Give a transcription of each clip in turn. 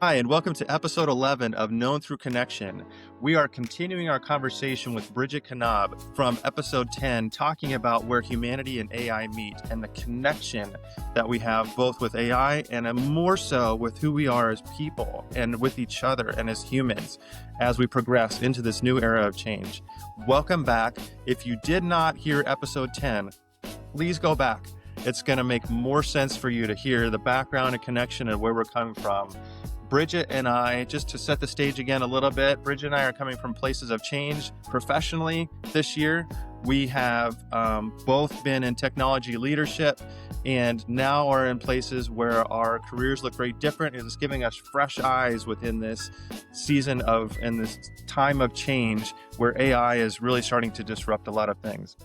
Hi, and welcome to episode 11 of Known Through Connection. We are continuing our conversation with Bridget Knaub from episode 10, talking about where humanity and AI meet and the connection that we have both with AI and more so with who we are as people and with each other and as humans as we progress into this new era of change. Welcome back. If you did not hear episode 10, please go back. It's going to make more sense for you to hear the background and connection and where we're coming from. Bridget and I, just to set the stage again a little bit, Bridget and I are coming from places of change professionally this year. We have both been in technology leadership and now are in places where our careers look very different. It's giving us fresh eyes within this season of and this time of change where AI is really starting to disrupt a lot of things.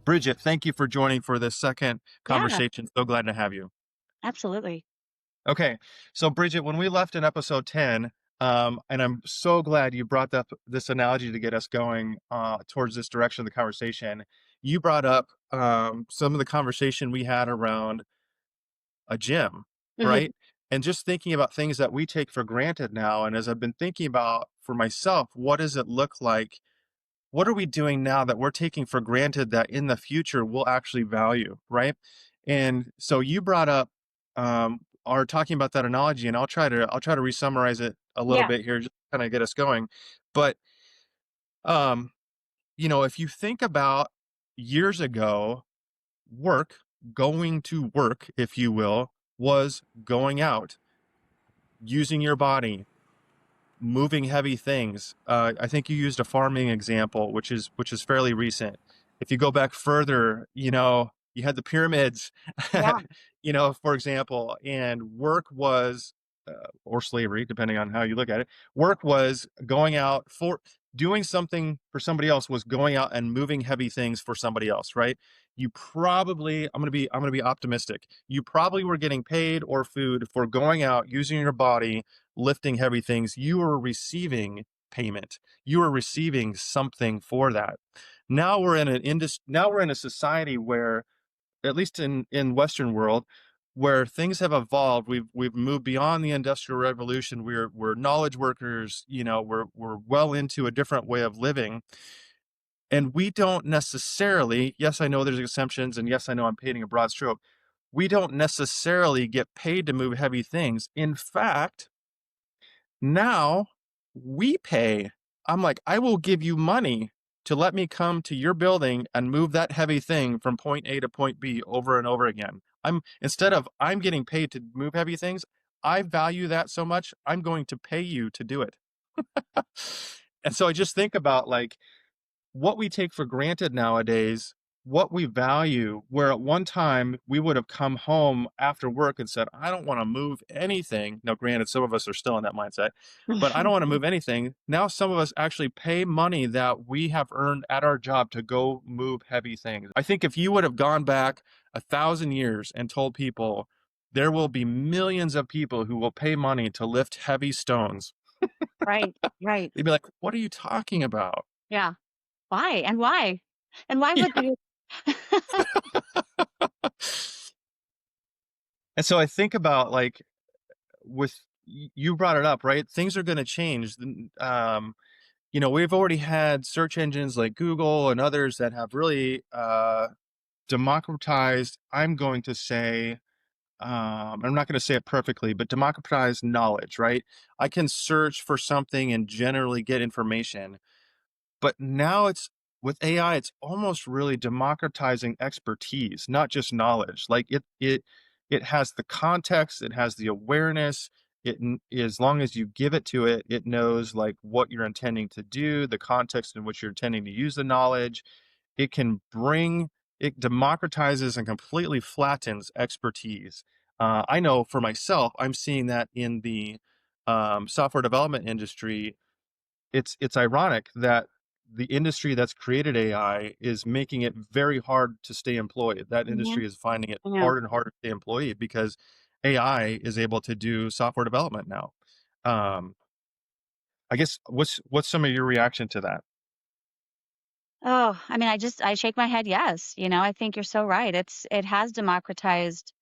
Bridget, thank you for joining for this second Yeah, conversation. So glad to have you. absolutely. Okay, so Bridget, when we left in episode 10, and I'm so glad you brought up this analogy to get us going towards this direction of the conversation. You brought up some of the conversation we had around a gym, Mhm. right? And just thinking about things that we take for granted now. And as I've been thinking about for myself, what does it look like? What are we doing now that we're taking for granted that in the future we'll actually value, right? And so you brought up are talking about that analogy, and I'll try to re-summarize it a little Yeah. bit here, just kind of get us going. But um, if you think about years ago, work, going to work, if you will, was going out, using your body, moving heavy things. I think you used a farming example, which is fairly recent. If you go back further, you had the pyramids, Yeah. for example, and work was, or slavery, depending on how you look at it. Work was going out for doing something for somebody else was going out and moving heavy things for somebody else, right? You probably, I'm gonna be optimistic. You probably were getting paid or food for going out, using your body, lifting heavy things. You are receiving payment. You are receiving something for that. Now we're in a society where, at least in Western world, where things have evolved. We've moved beyond the Industrial Revolution. We're knowledge workers. We're well into a different way of living. And we don't necessarily, yes, I know there's exceptions, and yes, I know I'm painting a broad stroke. We don't necessarily get paid to move heavy things. In fact, now we pay. I'm like, I will give you money to let me come to your building and move that heavy thing from point A to point B over and over again. I'm getting paid to move heavy things, I value that so much, I'm going to pay you to do it. And so I just think about like what we take for granted nowadays, what we value, where at one time we would have come home after work and said, I don't want to move anything. Now, granted, some of us are still in that mindset, but I don't want to move anything. Now, some of us actually pay money that we have earned at our job to go move heavy things. I think if you would have gone back 1,000 years and told people there will be millions of people who will pay money to lift heavy stones, Right, right. they'd be like, what are you talking about? Yeah. Why? And why? And why would they? And so I think about like with you brought it up, right? Things are going to change. We've already had search engines like Google and others that have really democratized. I'm going to say, I'm not going to say it perfectly, but democratized knowledge, right? I can search for something and generally get information. But now it's with AI, it's almost really democratizing expertise, not just knowledge. Like it has the context, it has the awareness. As long as you give it to it, it knows like what you're intending to do, the context in which you're intending to use the knowledge. It can bring it democratizes and completely flattens expertise. I know for myself, I'm seeing that in the software development industry. It's ironic that the industry that's created AI is making it very hard to stay employed. That Mhm. industry is finding it I know. harder and harder to stay employed because AI is able to do software development now. Um, I guess what's some of your reaction to that? Oh, I mean, I shake my head yes, I think you're so right. It has democratized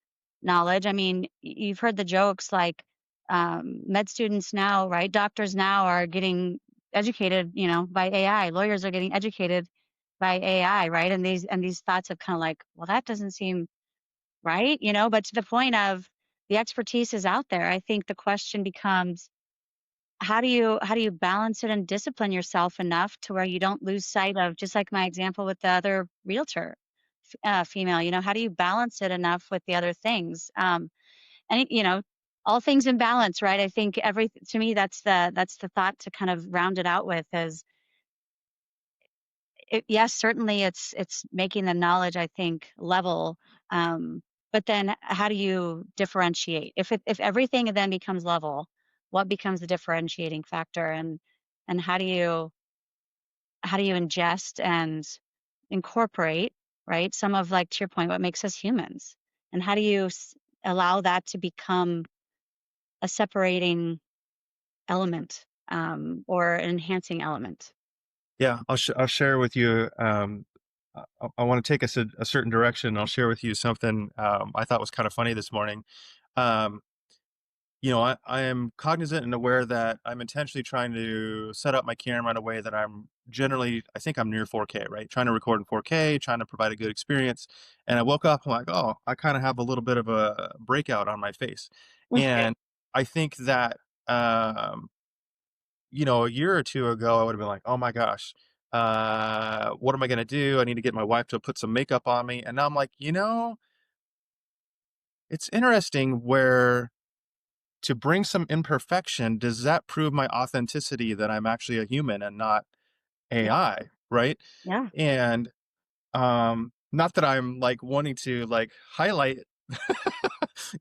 knowledge. I mean, you've heard the jokes like, Med students now, right? Doctors now are getting educated, by AI. Lawyers are getting educated by AI, right? And these thoughts of kind of like, well, that doesn't seem right, but to the point of the expertise is out there. I think the question becomes, how do you balance it and discipline yourself enough to where you don't lose sight of, just like my example with the other realtor, female, how do you balance it enough with the other things? And all things in balance, right? I think every to me that's the thought to kind of round it out with is yes, certainly it's making the knowledge, I think, level. But then how do you differentiate? If everything then becomes level, what becomes the differentiating factor? And how do you ingest and incorporate, right? Some of, like, to your point, what makes us humans? And how do you allow that to become a separating element, or an enhancing element? Yeah, I'll share with you. I want to take us a certain direction. I'll share with you something I thought was kind of funny this morning. Um, I am cognizant and aware that I'm intentionally trying to set up my camera in a way that I think I'm near 4K, right? Trying to record in 4K, trying to provide a good experience. And I woke up, I'm like, oh, I kind of have a little bit of a breakout on my face. Okay. And I think that, a year or two ago, I would have been like, oh my gosh, what am I going to do? I need to get my wife to put some makeup on me. And now I'm like, it's interesting where to bring some imperfection, does that prove my authenticity that I'm actually a human and not Yeah. AI, right? Yeah. And not that I'm like wanting to like highlight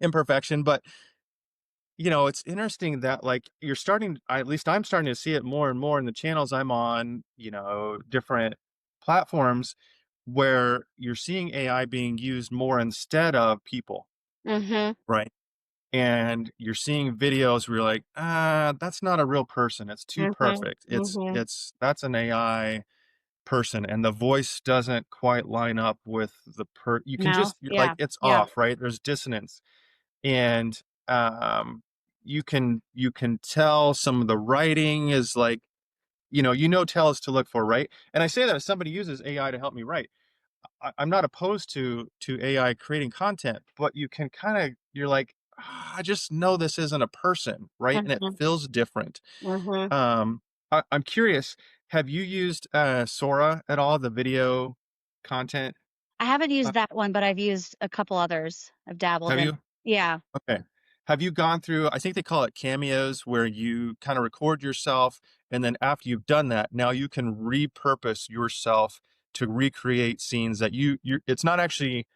imperfection, but it's interesting that like at least I'm starting to see it more and more in the channels I'm on, different platforms where you're seeing AI being used more instead of people, Mhm. right? And you're seeing videos where you're like, that's not a real person. It's too Mhm. perfect. Mhm. That's an AI person, and the voice doesn't quite line up with you can No? just you're like Yeah. it's Yeah. off, right? There's dissonance. And you can tell some of the writing is like, tells to look for, right? And I say that as somebody uses AI to help me write. I'm not opposed to AI creating content, but you can kind of you're like, I just know this isn't a person, right? And it Mhm. feels different. Mhm. I'm curious, have you used Sora at all, the video content? I haven't Uh, used that one, but I've used a couple others. I've dabbled have in. you? Yeah. Okay. Have you gone through, I think they call it cameos, where you kind of record yourself, and then after you've done that, now you can repurpose yourself to recreate scenes that it's not actually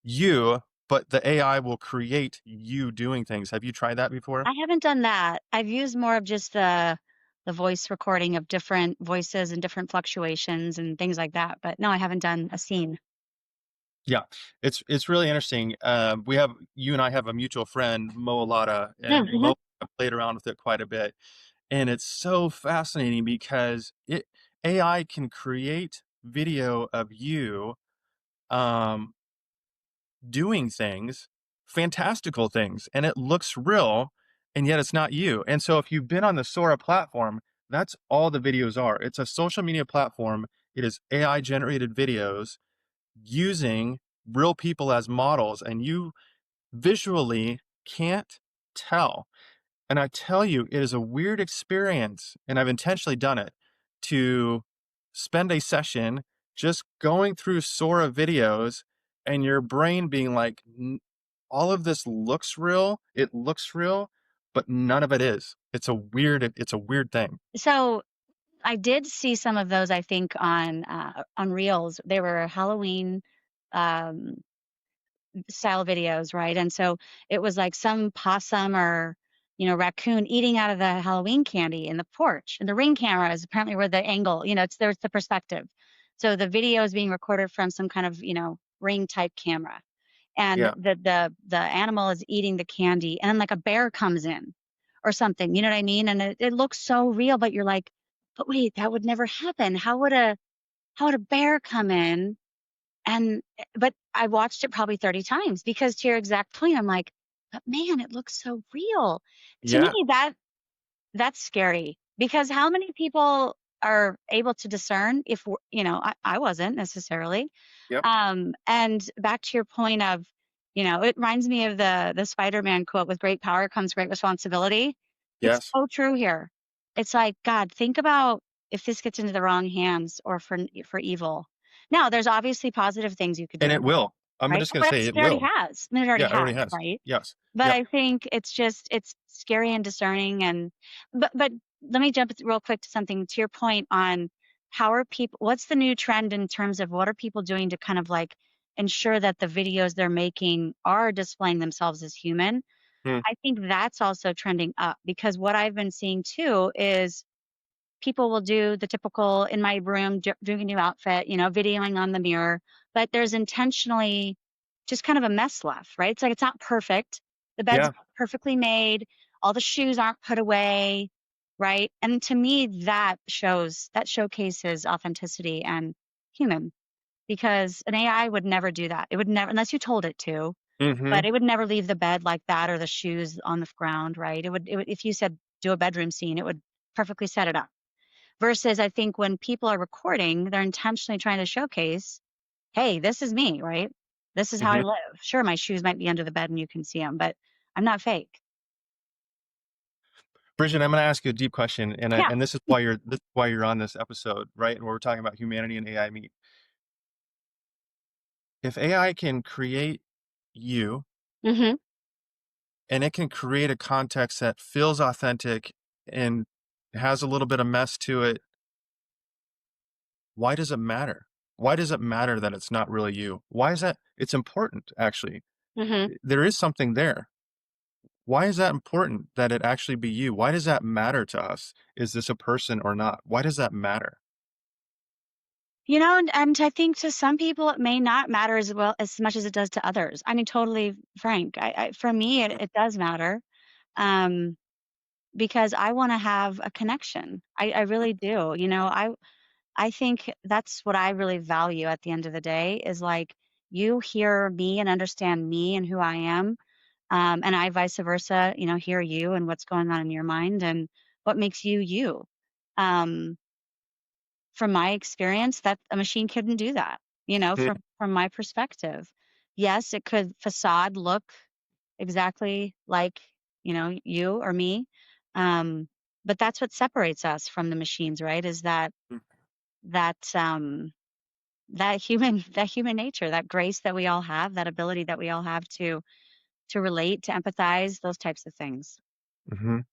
you, but the AI will create you doing things. Have you tried that before? I haven't done that. I've used more of just the voice recording of different voices and different fluctuations and things like that, but no, I haven't done a scene. Yeah, it's really interesting. You and I have a mutual friend, Mo Alada, and Mhm. Mo played around with it quite a bit. And it's so fascinating because AI can create video of you um, doing things, fantastical things, and it looks real, and yet it's not you. And so if you've been on the Sora platform, that's all the videos are. It's a social media platform. It is AI generated videos using real people as models, and you visually can't tell. And I tell you, it is a weird experience, and I've intentionally done it to spend a session just going through Sora videos and your brain being like, all of this looks real. It looks real, but none of it is. It's a weird thing. So, I did see some of those, I think, on Reels. They were Halloween, um, style videos, right? And so it was like some possum or, raccoon eating out of the Halloween candy in the porch. And the Ring camera is apparently where the angle, there's the perspective. So the video is being recorded from some kind of, Ring type camera. And Yeah. the animal is eating the candy, and then like a bear comes in or something, you know what I mean? And it looks so real, but you're like, but wait, that would never happen. How would a bear come in but I watched it probably 30 times because, to your exact point, I'm like, but man, it looks so real. To me, Yeah. that's scary because how many people are able to discern if I wasn't necessarily. Yep. And back to your point of, it reminds me of the Spider-Man quote, with great power comes great responsibility. It's Yes. so true here. It's like, God, think about if this gets into the wrong hands or for evil. Now, there's obviously positive things you could And do, it will. I'm right? just Of going to say course, it it already will. has. I mean, it already Yeah, it has, already has. right? Yes. But Yep. I think it's scary and discerning. And but let me jump real quick to something to your point on how are people, what's the new trend in terms of what are people doing to kind of like ensure that the videos they're making are displaying themselves as human. Hmm. I think that's also trending up because what I've been seeing too is people will do the typical in my room, doing a new outfit, videoing on the mirror, but there's intentionally just kind of a mess left, right? It's like it's not perfect. The bed's Yeah. not perfectly made. All the shoes aren't put away, right? And to me, that showcases authenticity and human because an AI would never do that. It would never, unless you told it to, Mm-hmm. but it would never leave the bed like that or the shoes on the ground, right? It would, if you said do a bedroom scene, it would perfectly set it up. Versus I think when people are recording, they're intentionally trying to showcase, "Hey, this is me, right? This is how I Mm-hmm. live. Sure, my shoes might be under the bed and you can see them, but I'm not fake." Bridget, I'm going to ask you a deep question, and Yeah. this is why you're on this episode, right? And we're talking about humanity and AI meet. If AI can create you, Mhm. and it can create a context that feels authentic and has a little bit of mess to it, why does it matter? Why does it matter that it's not really you? Why is that? It's important, actually. Mhm. There is something there. Why is that important that it actually be you? Why does that matter to us? Is this a person or not? Why does that matter? And I think to some people it may not matter as well as much as it does to others. I mean, totally frank. For me, it does matter. Um, because I want to have a connection. I really do. I think that's what I really value at the end of the day is like you hear me and understand me and who I am. And I vice versa, hear you and what's going on in your mind and what makes you you. Um, from my experience, that a machine couldn't do that, Mm, from my perspective. Yes, it could facade look exactly like, you or me. Um, but that's what separates us from the machines, right? Is mm, that um that human nature, that grace that we all have, that ability that we all have to relate, to empathize, those types of things. mhm.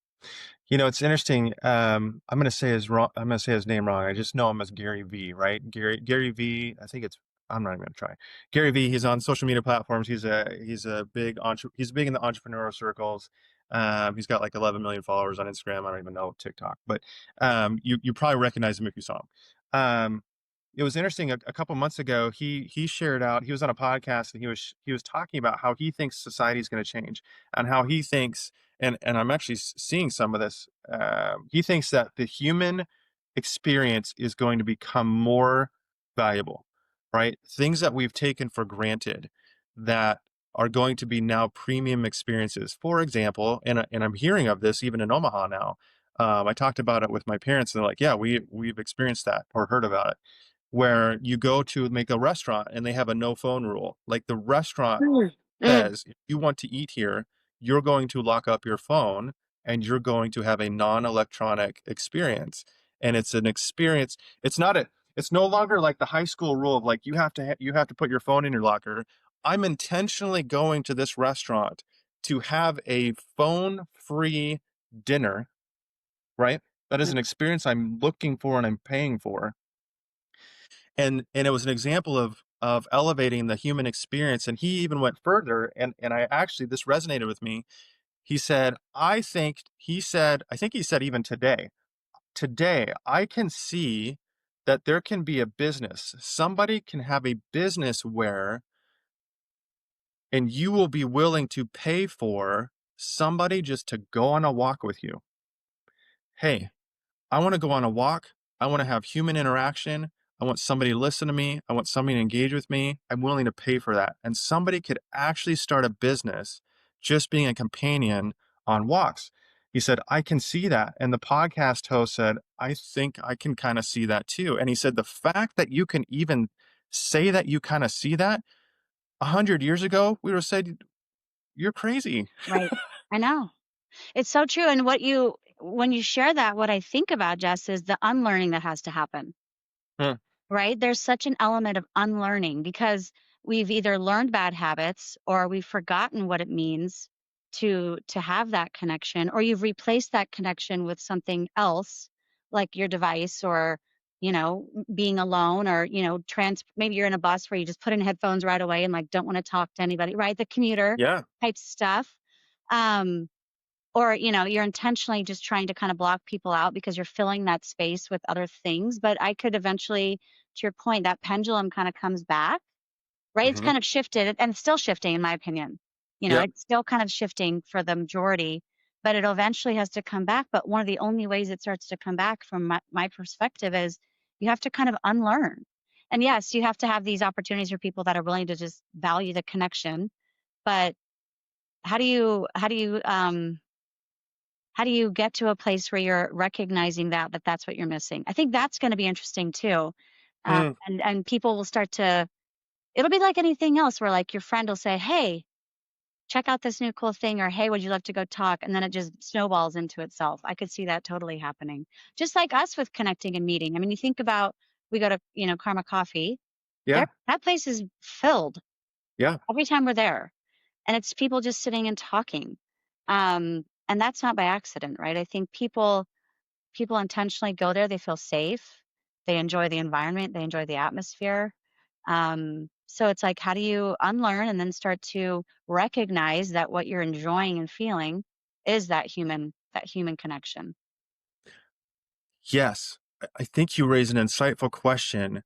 It's interesting. I'm going to say his name wrong. I just know him as Gary V, right? Gary V. I think it's, I'm not even going to try. Gary V. He's on social media platforms. He's big in the entrepreneurial circles. He's got like 11 million followers on Instagram. I don't even know TikTok, but you probably recognize him if you saw him. It was interesting. A couple months ago, he shared out. He was on a podcast and he was talking about how he thinks society is going to change and how he thinks, and I'm actually seeing some of this. He thinks that the human experience is going to become more valuable, right? Things that we've taken for granted that are going to be now premium experiences. For example, and I'm hearing of this even in Omaha now. I talked about it with my parents, and they're like, "Yeah, we've experienced that or heard about it." Where you go to make a restaurant and they have a no phone rule. Like the restaurant Mm, mm, says, if you want to eat here, you're going to lock up your phone and you're going to have a non-electronic experience. And it's an experience. It's no longer like the high school rule of like you have to put your phone in your locker. I'm intentionally going to this restaurant to have a phone-free dinner, right? That is mm. an experience I'm looking for and I'm paying for, and it was an example of elevating the human experience. And he even went further, and I actually, this resonated with me. I think he said, even today I can see that there can be a business, somebody can have a business where, and you will be willing to pay for somebody just to go on a walk with you. Hey, I want to go on a walk. I want to have human interaction. I want somebody to listen to me. I want somebody to engage with me. I'm willing to pay for that. And somebody could actually start a business just being a companion on walks. He said, I can see that. And the podcast host said, I think I can kind of see that too. And he said, the fact that you can even say that you kind of see that 100 years ago, we would have said, you're crazy. Right. I know. It's so true. And when you share that, what I think about, Jess, is the unlearning that has to happen. Hmm. Right? There's such an element of unlearning because we've either learned bad habits or we've forgotten what it means to have that connection, or you've replaced that connection with something else like your device, or being alone, or maybe you're in a bus where you just put in headphones right away and like don't want to talk to anybody, right? The commuter Yeah. type stuff. Um or you're intentionally just trying to kind of block people out because you're filling that space with other things. But I could eventually, to your point, that pendulum kind of comes back, right? It's Hmm. kind of shifted, and it's still shifting in my opinion. Yep. It's still kind of shifting for the majority, but it eventually has to come back. But one of the only ways it starts to come back from my perspective is you have to kind of unlearn. And yes, you have to have these opportunities for people that are willing to just value the connection. But how do you get to a place where you're recognizing that that's what you're missing? I think that's going to be interesting too. Hmm. And people will start to, it'll be like anything else where like your friend will say, hey, check out this new cool thing, or hey, would you love to go talk? And then it just snowballs into itself. I could see that totally happening. Just like us with connecting and meeting. I mean, you think about, we go to, Karma Coffee, there, Yeah. that place is filled Yeah. every time we're there. And it's people just sitting and talking. And that's not by accident, right? I think people intentionally go there. They feel safe. They enjoy the environment. They enjoy the atmosphere. So it's like, how do you unlearn and then start to recognize that what you're enjoying and feeling is that human connection? Yes. I think you raise an insightful question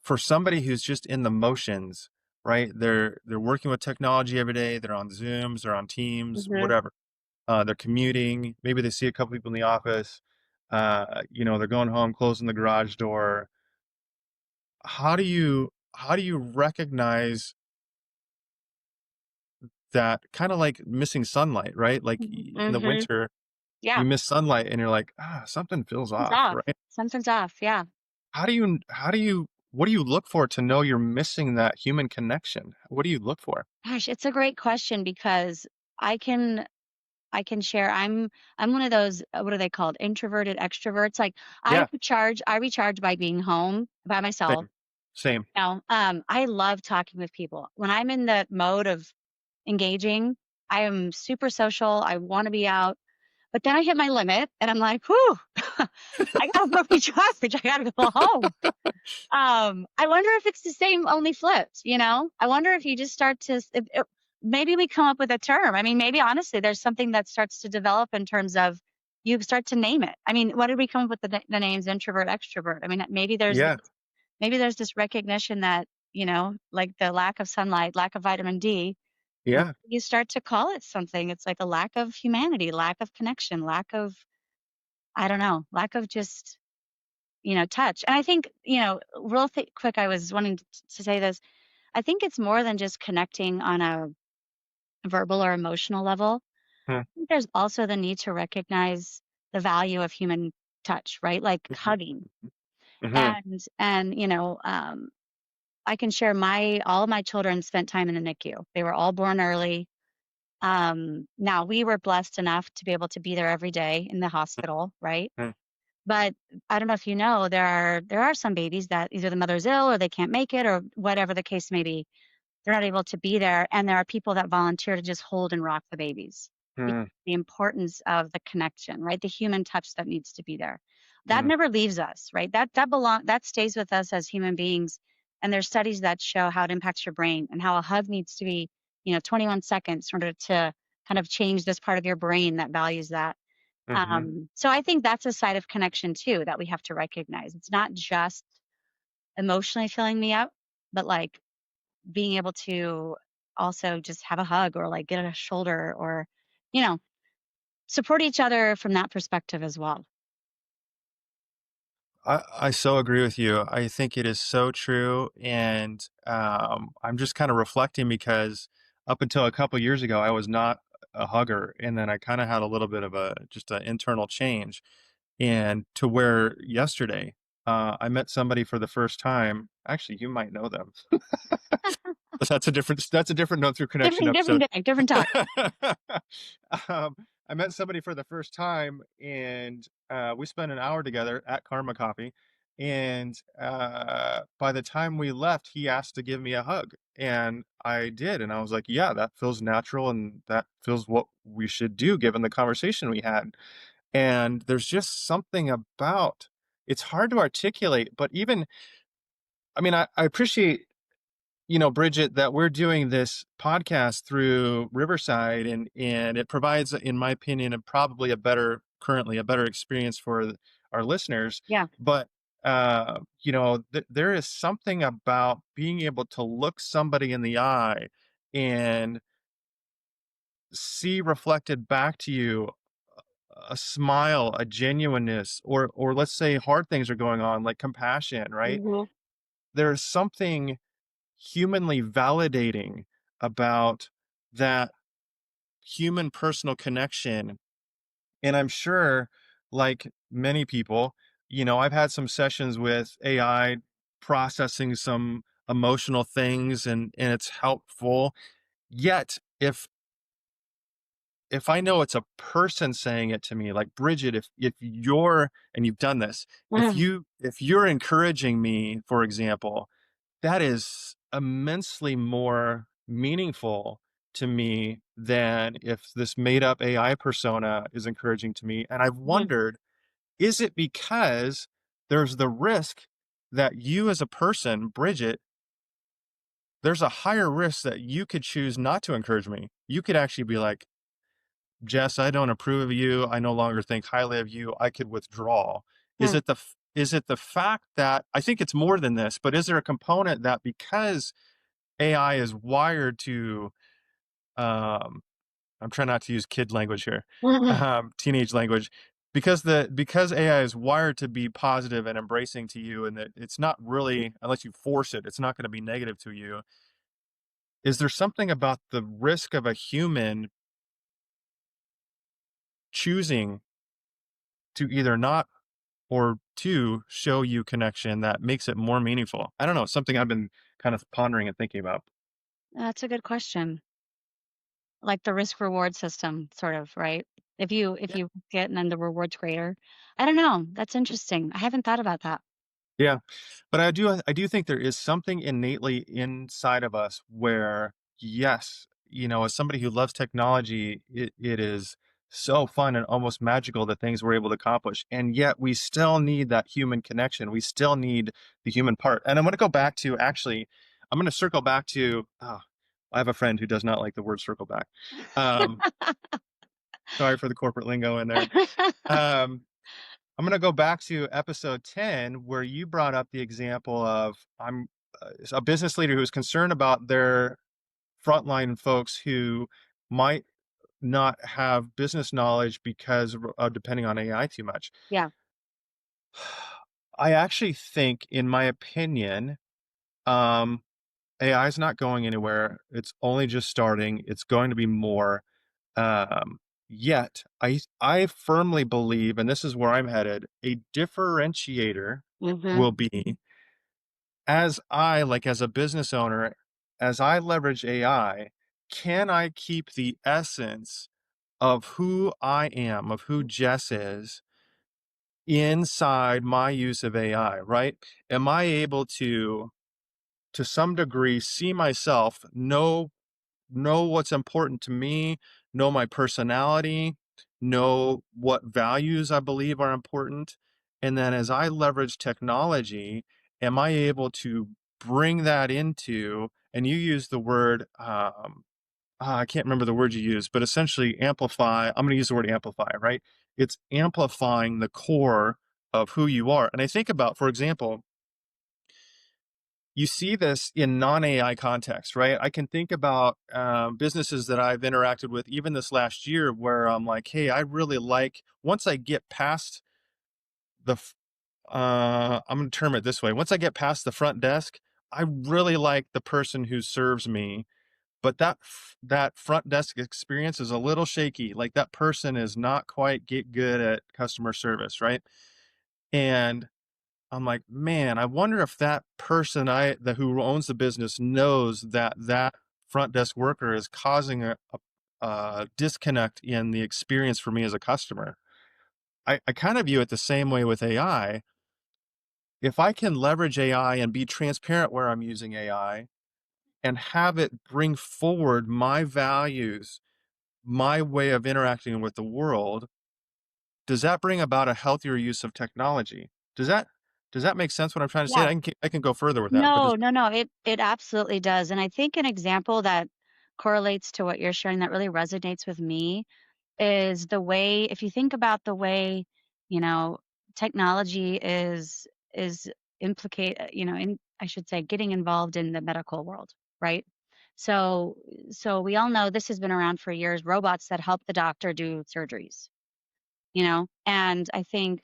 for somebody who's just in the motions, right? They're working with technology every day. They're on Zooms, they're on Teams, Hmm. whatever. They're commuting. Maybe they see a couple people in the office. They're going home, closing the garage door. How do you recognize that kind of like missing sunlight, right? Like in the Hmm. winter, Yeah, you miss sunlight and you're like, something feels something's off, off. right? Something's off. Yeah. What do you look for to know you're missing that human connection? What do you look for? Gosh, it's a great question because I can I can share. I'm one of those, what are they called? Introverted extroverts. Like Yeah, I recharge by being home by myself. same, same. I love talking with people. When I'm in the mode of engaging, I am super social. I want to be out. But then I hit my limit and I'm like, whew, I gotta go recharge. I gotta go home. I wonder if it's the same, only flipped, I wonder if you just start to maybe we come up with a term. I mean, maybe honestly, there's something that starts to develop in terms of you start to name it. I mean, what did we come up with the names introvert, extrovert? I mean, Yeah, maybe there's this recognition that, like the lack of sunlight, lack of vitamin D, yeah. you start to call it something. It's like a lack of humanity, lack of connection, lack of, I don't know, lack of just, touch. And I think, quick, I was wanting to say this. I think it's more than just connecting on a verbal or emotional level. Hmm. I think there's also the need to recognize the value of human touch, right? Like Mhm, hugging. mhm, And I can share all of my children spent time in the NICU. They were all born early. Now we were blessed enough to be able to be there every day in the hospital, right? mhm, But I don't know if you know, there are some babies that either the mother's ill or they can't make it or whatever the case may be. They're not able to be there, and there are people that volunteer to just hold and rock the babies. mhm, The importance of the connection, right? The human touch that needs to be there. That mhm, never leaves us, right? That stays with us as human beings. And there's studies that show how it impacts your brain and how a hug needs to be, 21 seconds in order to kind of change this part of your brain that values that. mhm. So I think that's a side of connection too that we have to recognize. It's not just emotionally filling me up, but like being able to also just have a hug or like get a shoulder or, you know, support each other from that perspective as well. I so agree with you. I think it is so true, and I'm just kind of reflecting because up until a couple years ago, I was not a hugger, and then I kind of had a little bit of a just an internal change, and to where yesterday, I met somebody for the first time. Actually, you might know them. But that's a different Note Through Connection Different episode. day, different talk. um, I met somebody for the first time, and we spent an hour together at Karma Coffee. And by the time we left, he asked to give me a hug, and I did, and I was like, "Yeah, that feels natural, and that feels what we should do, given the conversation we had." And there's just something about it's hard to articulate, but even I mean, I appreciate Bridget, that we're doing this podcast through Riverside, and it provides, in my opinion, probably currently a better experience for our listeners. Yeah. But there is something about being able to look somebody in the eye and see reflected back to you a smile, a genuineness, or let's say hard things are going on, like compassion, right? Hmm. There's something humanly validating about that human personal connection. And I'm sure, like many people, I've had some sessions with AI processing some emotional things, and it's helpful. Yet, if I know it's a person saying it to me, like Bridget, if you're and you've done this, if you're encouraging me, for example, that is immensely more meaningful to me than if this made up AI persona is encouraging to me. And I've wondered, is it because there's the risk that you as a person, Bridget, there's a higher risk that you could choose not to encourage me. You could actually be like, Jess, I don't approve of you. I no longer think highly of you. I could withdraw. Is it the fact that I think it's more than this, but is there a component that because AI is wired to um I'm trying not to use kid language here, teenage language, because AI is wired to be positive and embracing to you, and that it's not really, unless you force it, it's not going to be negative to you. Is there something about the risk of a human choosing to either not or to show you connection that makes it more meaningful? I don't know, something I've been kind of pondering and thinking about. That's a good question. Like the risk reward system, sort of, right? If you get and then the reward's greater. I don't know. That's interesting. I haven't thought about that. Yeah, but I do think there is something innately inside of us where, yes, as somebody who loves technology, it is so fun and almost magical the things we're able to accomplish. And yet we still need that human connection. We still need the human part. And I'm going to go back to actually, I'm going to circle back to, I have a friend who does not like the word circle back. Um, Sorry for the corporate lingo in there. Um, I'm going to go back to episode 10, where you brought up the example of a business leader who's concerned about their frontline folks who might not have business knowledge because of depending on AI too much. Yeah. I actually think, in my opinion, um, AI is not going anywhere. It's only just starting. It's going to be more. Um, Yet, I firmly believe, and this is where I'm headed, a differentiator Mhm. will be as a business owner, as I leverage AI, can I keep the essence of who I am, of who Jess is inside my use of AI, right? Am I able to some degree, see myself, know what's important to me, know my personality, know what values I believe are important. And then as I leverage technology, am I able to bring that into, and you use the word, I can't remember the word you use, but essentially amplify. I'm going to use the word amplify, right? It's amplifying the core of who you are. And I think about, for example, you see this in non-AI context, right? I can think about businesses that I've interacted with even this last year where I'm like, hey, I really like, once I get past I'm going to term it this way. Once I get past the front desk, I really like the person who serves me, but that front desk experience is a little shaky. Like that person is not quite get good at customer service, right? And I'm like, man, I wonder if that person who owns the business knows that that front desk worker is causing a disconnect in the experience for me as a customer. I kind of view it the same way with AI. If I can leverage AI and be transparent where I'm using AI and have it bring forward my values, my way of interacting with the world, does that bring about a healthier use of technology? Does that make sense what I'm trying to say? Yeah. I can go further with that, but No, does no, no. It absolutely does. And I think an example that correlates to what you're sharing that really resonates with me is the way, if you think about the way, you know, technology is implicate, in, I should say, getting involved in the medical world, right? So so we all know this has been around for years, robots that help the doctor do surgeries, and I think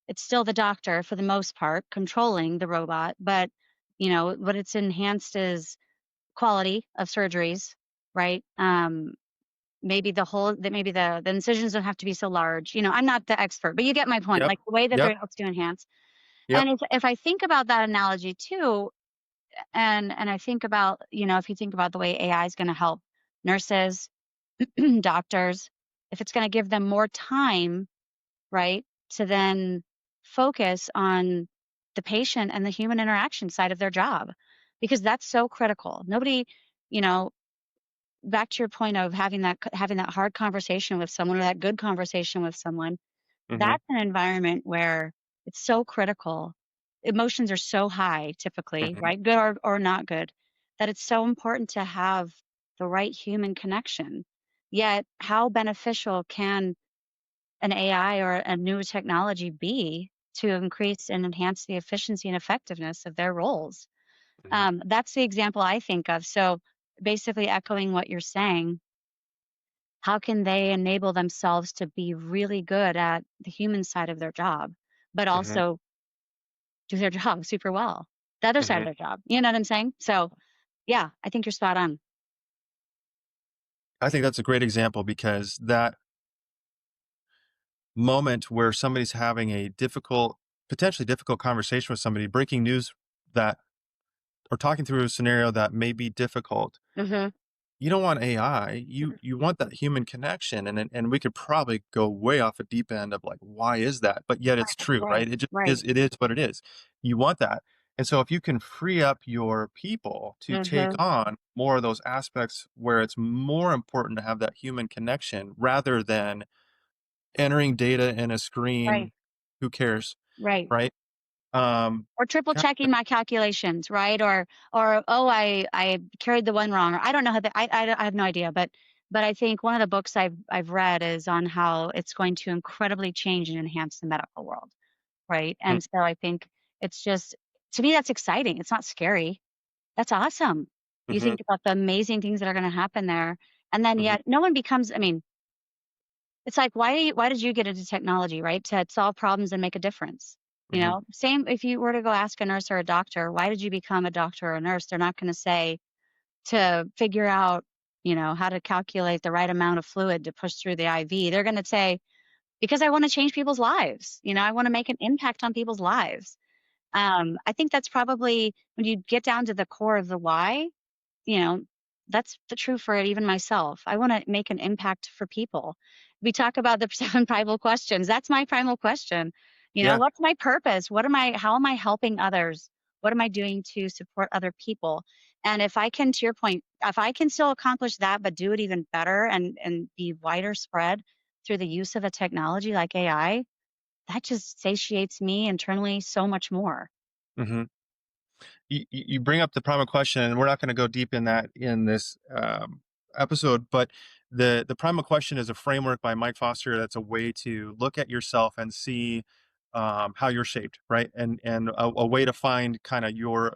it's still the doctor for the most part controlling the robot, but what it's enhanced is quality of surgeries, right? Maybe maybe the incisions don't have to be so large. I'm not the expert, but you get my point. Yep. Like the way that Yep. they're able to enhance. Yep. And if I think about that analogy too, and I think about, if you think about the way AI is going to help nurses, doctors, if it's going to give them more time, right, to then focus on the patient and the human interaction side of their job, because that's so critical. Nobody, you know, back to your point of having that hard conversation with someone or that good conversation with someone, Mhm. that's an environment where it's so critical. Emotions are so high typically, Mhm. right? Good or not good, that it's so important to have the right human connection. Yet, how beneficial can an AI or a new technology be to increase and enhance the efficiency and effectiveness of their roles? Mhm. That's the example I think of. So, basically, echoing what you're saying, how can they enable themselves to be really good at the human side of their job, but Mhm. also do their job super well, the other side of Mhm. their job? You know what I'm saying? So, yeah, I think you're spot on. I think that's a great example because that moment where somebody's having a potentially difficult conversation with somebody, breaking news that or talking through a scenario that may be difficult. Mhm. You don't want AI. You want that human connection, and we could probably go way off a deep end of like why is that? But yet it's Right, true, right, right? It just right. is. It is what it is. You want that, and so if you can free up your people to take Mhm. on more of those aspects where it's more important to have that human connection rather than entering data in a screen, Right, who cares, right. right? Um, Or triple God, checking my calculations, right? Or oh, I carried the one wrong, or I don't know how that I have no idea, but I think one of the books I've read is on how it's going to incredibly change and enhance the medical world, right? mm, And so I think it's just, to me, that's exciting. It's not scary. That's awesome. You mhm, think about the amazing things that are going to happen there, and then mhm, yet no one becomes. I mean, it's like, why did you get into technology, right? To solve problems and make a difference. mhm, Same if you were to go ask a nurse or a doctor, why did you become a doctor or a nurse? They're not going to say to figure out, how to calculate the right amount of fluid to push through the IV. They're going to say, because I want to change people's lives. I want to make an impact on people's lives. I think that's probably when you get down to the core of the why, you know, that's the true for even myself. I want to make an impact for people. We talk about the 7 primal questions. That's my primal question. yeah, What's my purpose? How am I helping others? What am I doing to support other people? And if I can, to your point, if I can still accomplish that, but do it even better and be wider spread through the use of a technology like AI, that just satiates me internally so much more. mhm. You bring up the primal question, and we're not going to go deep in that in this episode, but the primal question is a framework by Mike Foster that's a way to look at yourself and see how you're shaped, right? And a way to find kind of your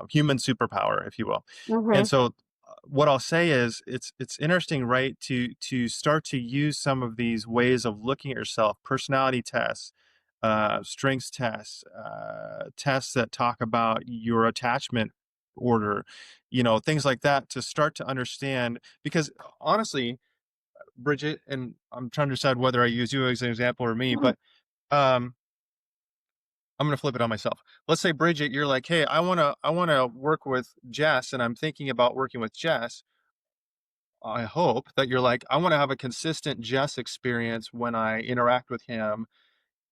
human superpower, if you will. And Mhm. so, what I'll say is, it's interesting, right? To start to use some of these ways of looking at yourself, personality tests, strengths tests, tests that talk about your attachment order, things like that to start to understand. Because honestly, Bridget, and I'm trying to decide whether I use you as an example or me, Mhm. but um, I'm going to flip it on myself. Let's say, Bridget, you're like, hey, I want to work with Jess, and I'm thinking about working with Jess. I hope that you're like, I want to have a consistent Jess experience when I interact with him,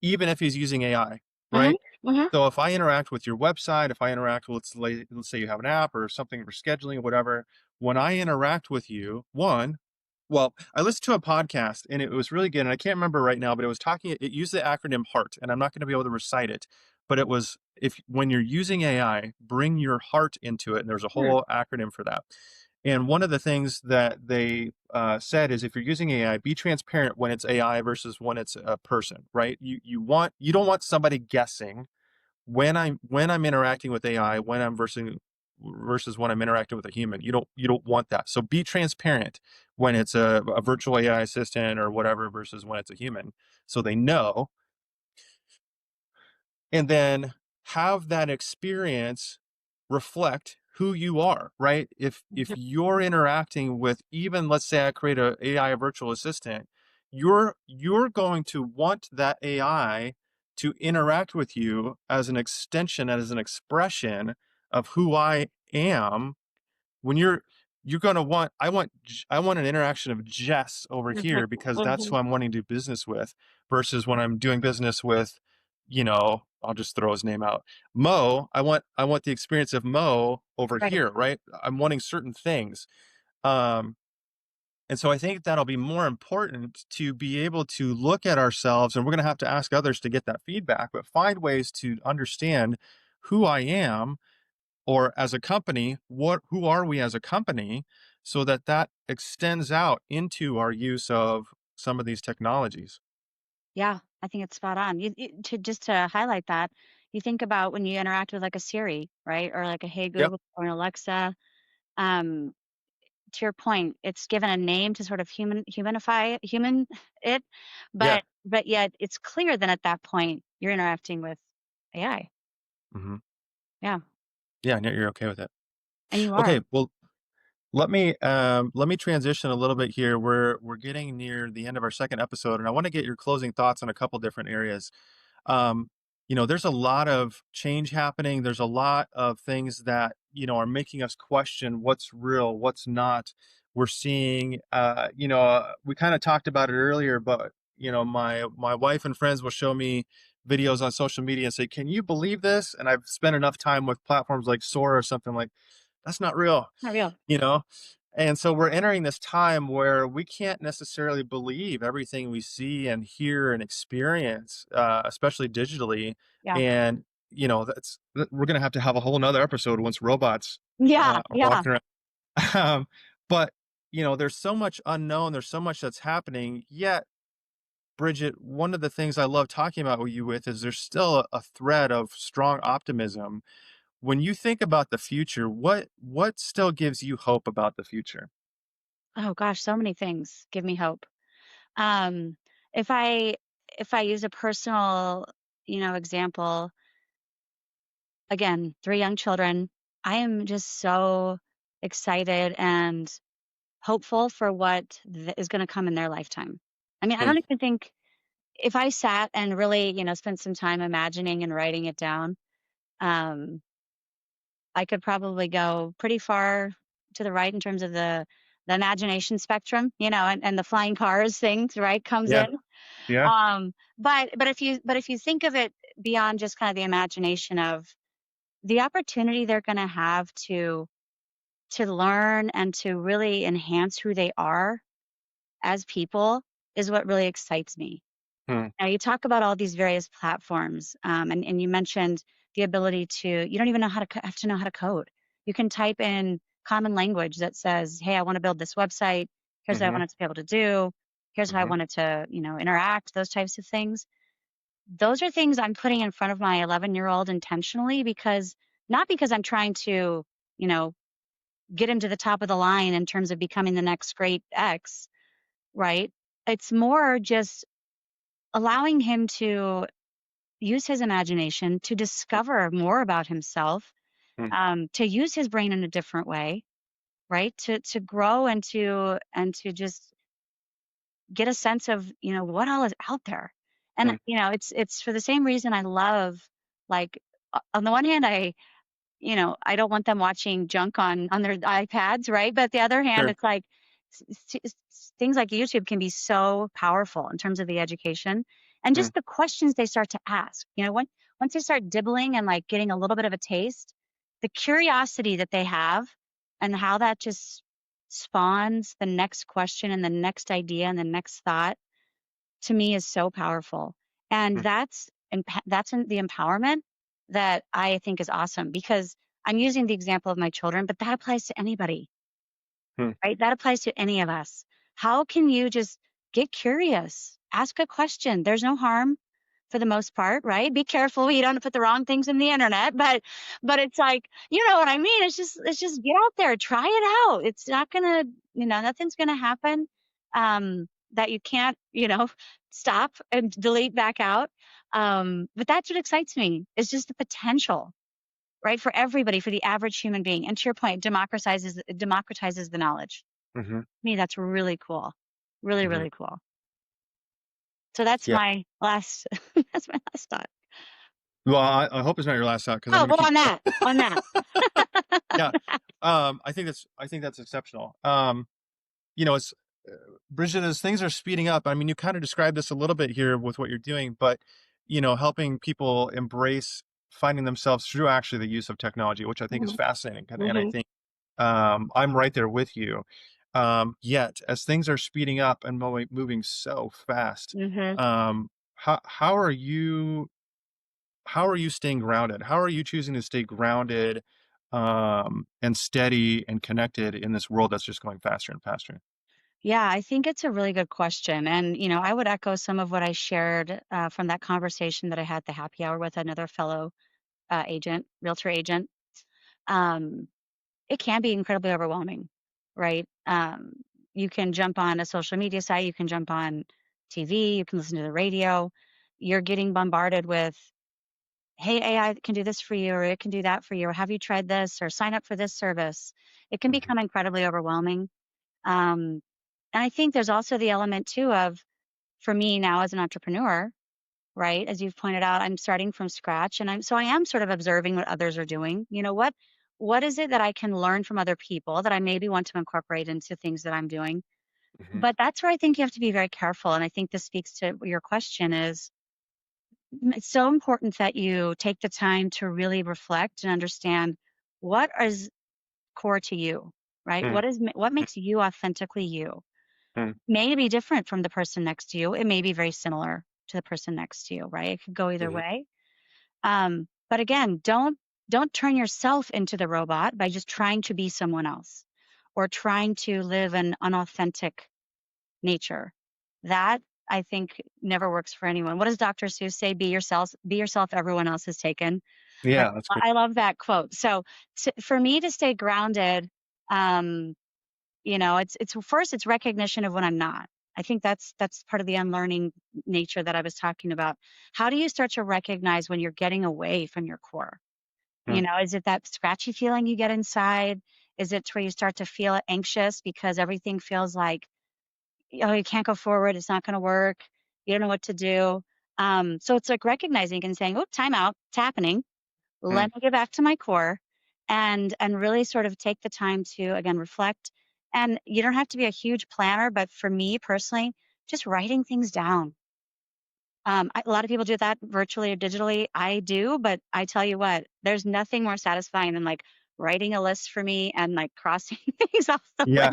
even if he's using AI, Mhm. right? Mhm. So if I interact with your website, if I interact with, let's say you have an app or something for scheduling or whatever, when I interact with you, well, I listened to a podcast and it was really good. And I can't remember right now, but it used the acronym HEART, and I'm not going to be able to recite it, but it was, if when you're using AI, bring your heart into it. And there's a Hmm. whole acronym for that. And one of the things that they said is, if you're using AI, be transparent when it's AI versus when it's a person, right? You don't want somebody guessing when I'm interacting with AI, when I'm versus when I'm interacting with a human. You don't want that. So be transparent when it's a virtual AI assistant or whatever versus when it's a human, so they know. And then have that experience reflect who you are, right? If you're interacting with, even, let's say I create a AI virtual assistant, you're going to want that AI to interact with you as an extension, as an expression of who I am. When you're going to want, I want an interaction of Jess over Mhm. here, because that's Mhm. who I'm wanting to do business with, versus when I'm doing business with, I'll just throw his name out, Mo. I want the experience of Mo over Right. here, right? I'm wanting certain things. um and so I think that'll be more important, to be able to look at ourselves, and we're going to have to ask others to get that feedback, but find ways to understand who I am, or as a company, who are we as a company, so that that extends out into our use of some of these technologies. Yeah, I think it's spot on. To just to highlight that, you think about when you interact with like a Siri, right, or like a Hey Yep. Google or an Alexa. Um, to your point, it's given a name to sort of human it, Yeah. but yet it's clear then at that point you're interacting with AI. Hmm. Yeah, Yeah, and you're okay with it. and you are. Okay, well, let me transition a little bit here. We're getting near the end of our second episode, and I want to get your closing thoughts on a couple different areas. um, there's a lot of change happening. There's a lot of things that, are making us question what's real, what's not. We're seeing, we kind of talked about it earlier, but, my wife and friends will show me videos on social media and say, can you believe this? And I've spent enough time with platforms like Sora or something, like, that's not real, Not real. you know? And so we're entering this time where we can't necessarily believe everything we see and hear and experience, especially digitally. Yeah. And, we're going to have a whole nother episode once robots Yeah, are yeah. walking around. But, there's so much unknown, there's so much that's happening. Yet, Bridget, one of the things I love talking about with you with is there's still a thread of strong optimism. When you think about the future, what still gives you hope about the future? Oh gosh, so many things give me hope. Um, if I if I use a personal, example, again, 3 young children, I am just so excited and hopeful for what is gonna come in their lifetime. I mean, I Hmm. don't even think if I sat and really, spent some time imagining and writing it down, um, I could probably go pretty far to the right in terms of the imagination spectrum, and the flying cars things, right, comes Yeah. in. Yeah. But if you think of it beyond just kind of the imagination of the opportunity they're gonna have to learn and to really enhance who they are as people is what really excites me. Hmm. Now you talk about all these various platforms, and you mentioned the ability to you don't even know how to have to know how to code. You can type in common language that says, "Hey, I want to build this website. Here's what I Mhm. want it to be able to do. Here's how I Mhm. want it to, interact." Those types of things. Those are things I'm putting in front of my 11-year-old intentionally because not because I'm trying to, you know, get him to the top of the line in terms of becoming the next great X, right? It's more just allowing him to use his imagination to discover more about himself mm, to use his brain in a different way, right? To grow and to just get a sense of, what all is out there. And, mm, it's for the same reason I love, like, on the one hand, I don't want them watching junk on their iPads, right? But the other hand, sure. it's like things like YouTube can be so powerful in terms of the education and Mm, just the questions they start to ask. Once they start dibbling and like getting a little bit of a taste, the curiosity that they have and how that just spawns the next question and the next idea and the next thought to me is so powerful. And mm, that's in the empowerment that I think is awesome because I'm using the example of my children, but that applies to anybody, mm, right? That applies to any of us. How can you just get curious? Ask a question. There's no harm for the most part, right? Be careful you don't put the wrong things in the internet, but it's like, you know what I mean? It's just get out there, try it out. It's not gonna, nothing's gonna happen that you can't, stop and delete back out. But that's what excites me. It's just the potential, right? For everybody, for the average human being. And to your point, democratizes the knowledge. mhm, To me, that's really cool. Really, mhm. really cool. So that's Yeah. my last that's my last thought. Well, I hope it's not your last thought because I'm Oh, going to well, keep. on that. Yeah. I think that's exceptional. It's Bridget, as things are speeding up. I mean, you kind of described this a little bit here with what you're doing, but helping people embrace finding themselves through actually the use of technology, which I think is Mhm, fascinating. And I mhm, think I'm right there with you. Yet, as things are speeding up and moving so fast, mhm. how are you staying grounded? How are you choosing to stay grounded and steady and connected in this world that's just going faster and faster? Yeah, I think it's a really good question. And, I would echo some of what I shared from that conversation that I had at the happy hour with another fellow realtor agent. Um, it can be incredibly overwhelming, right? You can jump on a social media site, you can jump on TV, you can listen to the radio. You're getting bombarded with, hey, AI can do this for you, or it can do that for you, or have you tried this, or sign up for this service. It can Mhm, become incredibly overwhelming. Um, and I think there's also the element too of, for me now as an entrepreneur, right? As you've pointed out, I'm starting from scratch and I am sort of observing what others are doing. What is it that I can learn from other people that I maybe want to incorporate into things that I'm doing? mhm, But that's where I think you have to be very careful. And I think this speaks to your question is it's so important that you take the time to really reflect and understand what is core to you, right? mm, What makes you authentically you? mm, May be different from the person next to you. It may be very similar to the person next to you, right? It could go either mhm, way. But again, don't turn yourself into the robot by just trying to be someone else or trying to live an unauthentic nature. That I think never works for anyone. What does Dr. Seuss say? Be yourself, everyone else is taken. Right. yeah, that's great. I love that quote. So for me to stay grounded, um, it's first it's recognition of when I'm not. I think that's part of the unlearning nature that I was talking about. How do you start to recognize when you're getting away from your core? Mm, Is it that scratchy feeling you get inside? Is it where you start to feel anxious because everything feels like, oh, you can't go forward, it's not going to work, you don't know what to do. So it's like recognizing and saying, oh, time out, it's happening, mm, let me get back to my core and really sort of take the time to again reflect. And you don't have to be a huge planner, but for me personally, just writing things down. A lot of people do that virtually or digitally. I do, but I tell you what, there's nothing more satisfying than like writing a list for me and like crossing things off the yeah,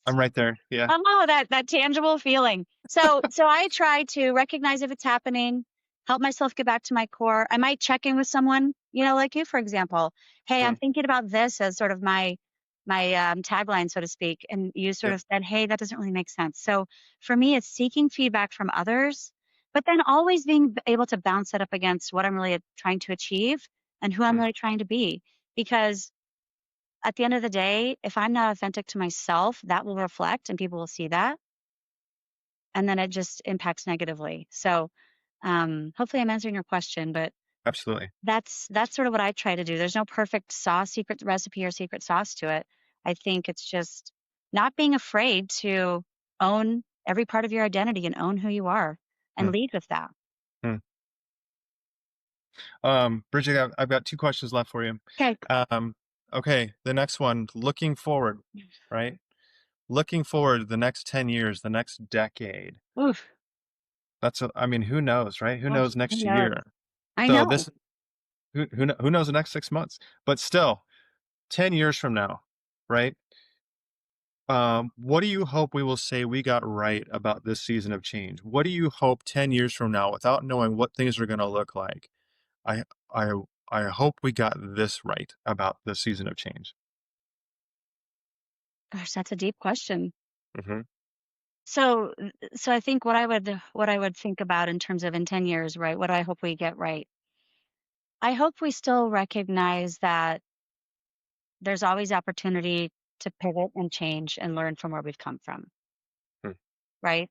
I'm list. right there. Yeah. Oh, that tangible feeling. So I try to recognize if it's happening, help myself get back to my core. I might check in with someone, like you, for example. Hey, I'm Mm, thinking about this as sort of my tagline, so to speak. And you sort yep. of said, hey, that doesn't really make sense. So for me, it's seeking feedback from others, but then always being able to bounce it up against what I'm really trying to achieve and who I'm Mm, really trying to be. Because at the end of the day, if I'm not authentic to myself, that will reflect and people will see that. And then it just impacts negatively. So hopefully I'm answering your question, but Absolutely. That's sort of what I try to do. There's no perfect sauce, secret recipe or secret sauce to it. I think it's just not being afraid to own every part of your identity and own who you are and Hmm. lead with that. Hmm. Bridget, I've got two questions left for you. Okay. Um, okay, the next one, looking forward, right? Looking forward the next 10 years, the next decade. Oof. I mean, who knows, right? Who Oof. knows Who next knows? year? I So know. this, who knows the next 6 months? But still, 10 years from now, right? What do you hope we will say we got right about this season of change? What do you hope 10 years from now, without knowing what things are going to look like? I, I, I hope we got this right about this season of change. Gosh, that's a deep question. Hmm. So I think what I would think about in terms of in 10 years, right? What do I hope we get right? I hope we still recognize that there's always opportunity to pivot and change and learn from where we've come from, right?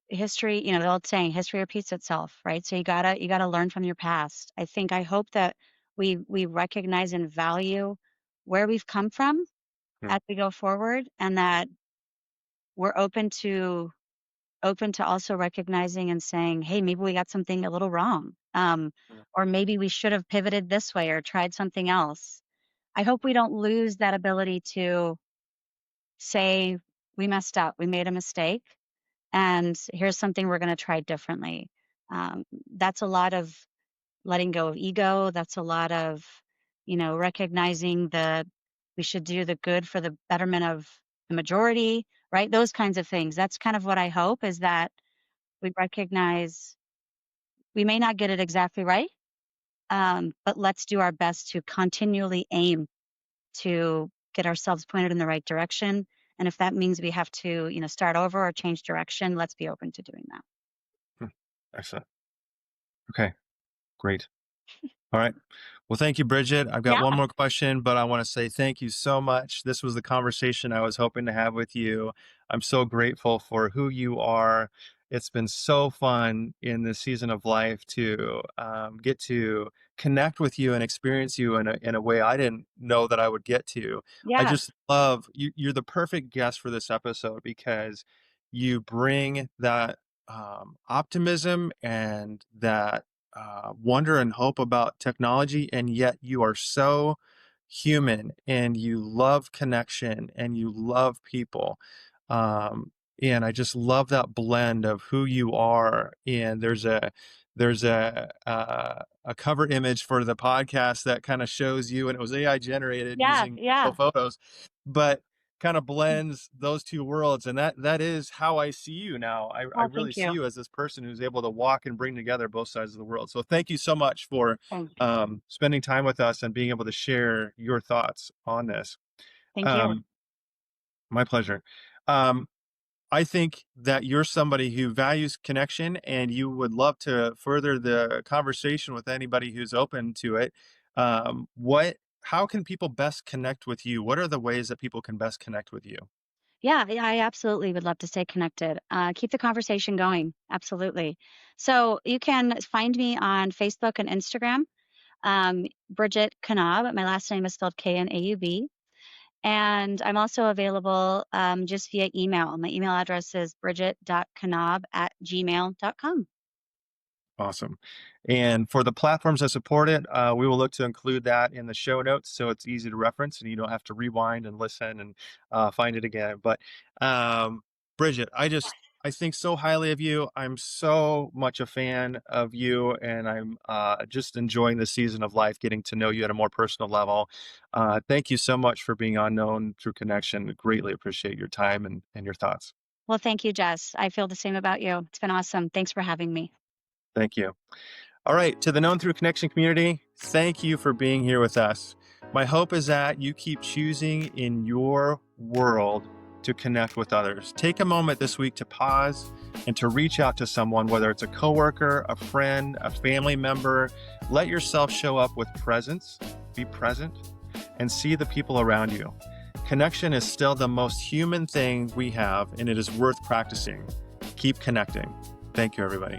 History, the old saying, history repeats itself, right? So you gotta learn from your past. I hope that we recognize and value where we've come from Hmm. as we go forward, and that we're open to also recognizing and saying, hey, maybe we got something a little wrong. Or maybe we should have pivoted this way or tried something else. I hope we don't lose that ability to say, we messed up, we made a mistake, and here's something we're going to try differently. That's a lot of letting go of ego. That's a lot of, recognizing that we should do the good for the betterment of the majority, right? Those kinds of things. That's kind of what I hope, is that we recognize we may not get it exactly right, but let's do our best to continually aim to get ourselves pointed in the right direction. And if that means we have to, start over or change direction, let's be open to doing that. Hmm. Excellent. Okay, great. All right. Well, thank you, Bridget. I've got Yeah. one more question, but I want to say thank you so much. This was the conversation I was hoping to have with you. I'm so grateful for who you are. It's been so fun in this season of life to get to connect with you and experience you in a way I didn't know that I would get to. I Yeah. just love you. You're the perfect guest for this episode because you bring that optimism and that wonder and hope about technology, and yet you are so human and you love connection and you love people. Um, and I just love that blend of who you are. And there's a cover image for the podcast that kind of shows you, and it was AI generated Yeah. using Yeah. photos, but kind of blends those two worlds, and that is how I see you now. I Oh, really thank see you. you as this person who's able to walk and bring together both sides of the world. So thank you so much for Thank spending time with us and being able to share your thoughts on this. thank you. um, my pleasure. um, I think that you're somebody who values connection and you would love to further the conversation with anybody who's open to it. How can people best connect with you? What are the ways that people can best connect with you? Yeah, yeah, I absolutely would love to stay connected. Keep the conversation going. Absolutely. So you can find me on Facebook and Instagram, Bridget Knaub. My last name is spelled Knaub. And I'm also available just via email. My email address is bridget.knaub@gmail.com. Awesome. And for the platforms that support it, we will look to include that in the show notes so it's easy to reference and you don't have to rewind and listen and find it again. But Bridget, I think so highly of you. I'm so much a fan of you, and I'm just enjoying the season of life, getting to know you at a more personal level. Thank you so much for being on Known Through Connection. Greatly appreciate your time and your thoughts. Well, thank you, Jess. I feel the same about you. It's been awesome. Thanks for having me. Thank you. All right, to the Known Through Connection community, thank you for being here with us. My hope is that you keep choosing in your world to connect with others. Take a moment this week to pause and to reach out to someone, whether it's a coworker, a friend, a family member. Let yourself show up with presence, be present, and see the people around you. Connection is still the most human thing we have, and it is worth practicing. Keep connecting. Thank you, everybody.